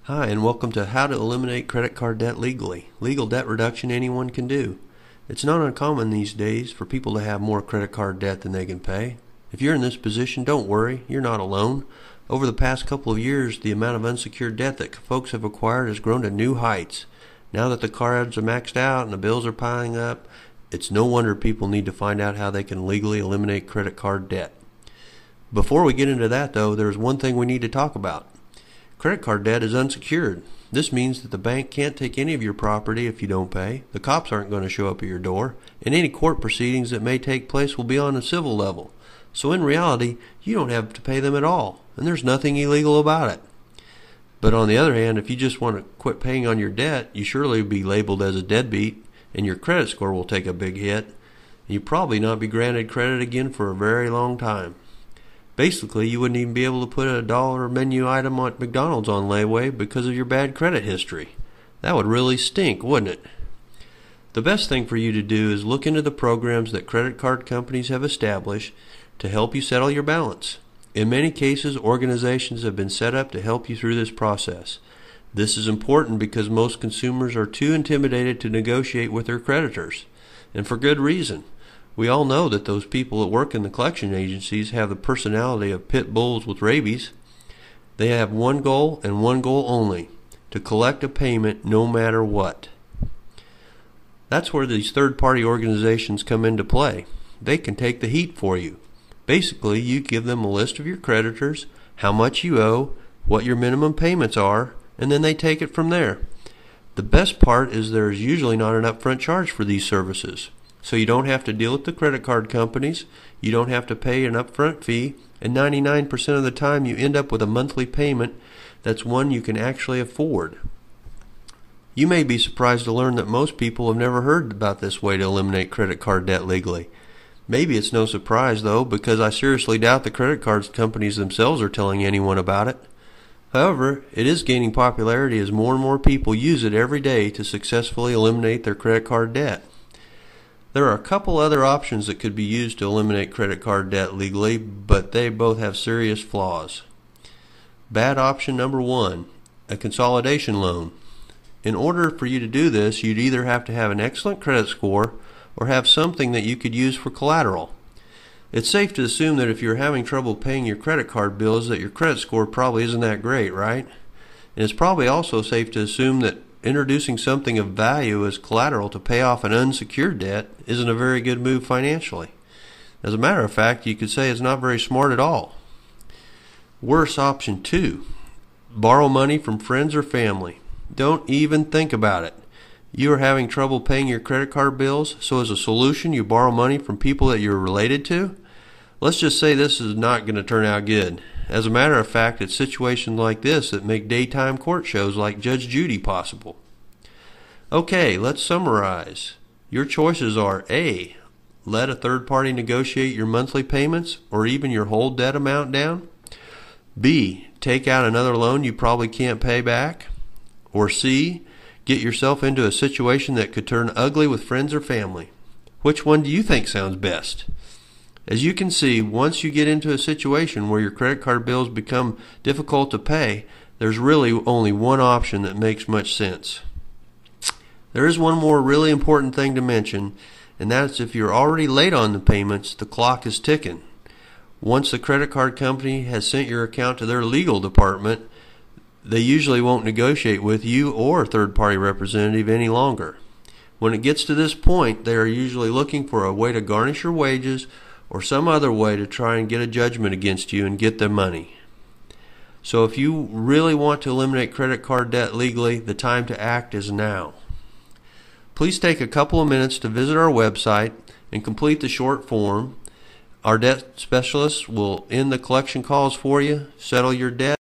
Hi, and welcome to How to Eliminate Credit Card Debt Legally. Legal debt reduction anyone can do. It's not uncommon these days for people to have more credit card debt than they can pay. If you're in this position, don't worry, you're not alone. Over the past couple of years, the amount of unsecured debt that folks have acquired has grown to new heights. Now that the cards are maxed out and the bills are piling up, it's no wonder people need to find out how they can legally eliminate credit card debt. Before we get into that, though, there's one thing we need to talk about. Credit card debt is unsecured. This means that the bank can't take any of your property if you don't pay. The cops aren't going to show up at your door, and any court proceedings that may take place will be on a civil level. So in reality, you don't have to pay them at all, and there's nothing illegal about it. But on the other hand, if you just want to quit paying on your debt, you surely will be labeled as a deadbeat, and your credit score will take a big hit. You'll probably not be granted credit again for a very long time. Basically, you wouldn't even be able to put a dollar menu item at McDonald's on layaway because of your bad credit history. That would really stink, wouldn't it? The best thing for you to do is look into the programs that credit card companies have established to help you settle your balance. In many cases, organizations have been set up to help you through this process. This is important because most consumers are too intimidated to negotiate with their creditors, and for good reason. We all know that those people that work in the collection agencies have the personality of pit bulls with rabies. They have one goal and one goal only: to collect a payment no matter what. That's where these third-party organizations come into play. They can take the heat for you. Basically, you give them a list of your creditors, how much you owe, what your minimum payments are, and then they take it from there. The best part is there is usually not an upfront charge for these services. So you don't have to deal with the credit card companies, you don't have to pay an upfront fee, and 99% of the time you end up with a monthly payment that's one you can actually afford. You may be surprised to learn that most people have never heard about this way to eliminate credit card debt legally. Maybe it's no surprise though, because I seriously doubt the credit card companies themselves are telling anyone about it. However, it is gaining popularity as more and more people use it every day to successfully eliminate their credit card debt. There are a couple other options that could be used to eliminate credit card debt legally, but they both have serious flaws. Bad option number one, a consolidation loan. In order for you to do this, you'd either have to have an excellent credit score or have something that you could use for collateral. It's safe to assume that if you're having trouble paying your credit card bills that your credit score probably isn't that great, right? And it's probably also safe to assume that introducing something of value as collateral to pay off an unsecured debt isn't a very good move financially. As a matter of fact, you could say it's not very smart at all. Worse option two, borrow money from friends or family. Don't even think about it. You are having trouble paying your credit card bills, so as a solution you borrow money from people that you're related to? Let's just say this is not going to turn out good. As a matter of fact, it's situations like this that make daytime court shows like Judge Judy possible. Okay, let's summarize. Your choices are A, let a third party negotiate your monthly payments or even your whole debt amount down. B, take out another loan you probably can't pay back. Or C, get yourself into a situation that could turn ugly with friends or family. Which one do you think sounds best? As you can see, once you get into a situation where your credit card bills become difficult to pay, there's really only one option that makes much sense. There is one more really important thing to mention, and that's if you're already late on the payments, the clock is ticking. Once the credit card company has sent your account to their legal department, they usually won't negotiate with you or a third-party representative any longer. When it gets to this point, they are usually looking for a way to garnish your wages or some other way to try and get a judgment against you and get their money. So if you really want to eliminate credit card debt legally, the time to act is now. Please take a couple of minutes to visit our website and complete the short form. Our debt specialists will end the collection calls for you, settle your debt,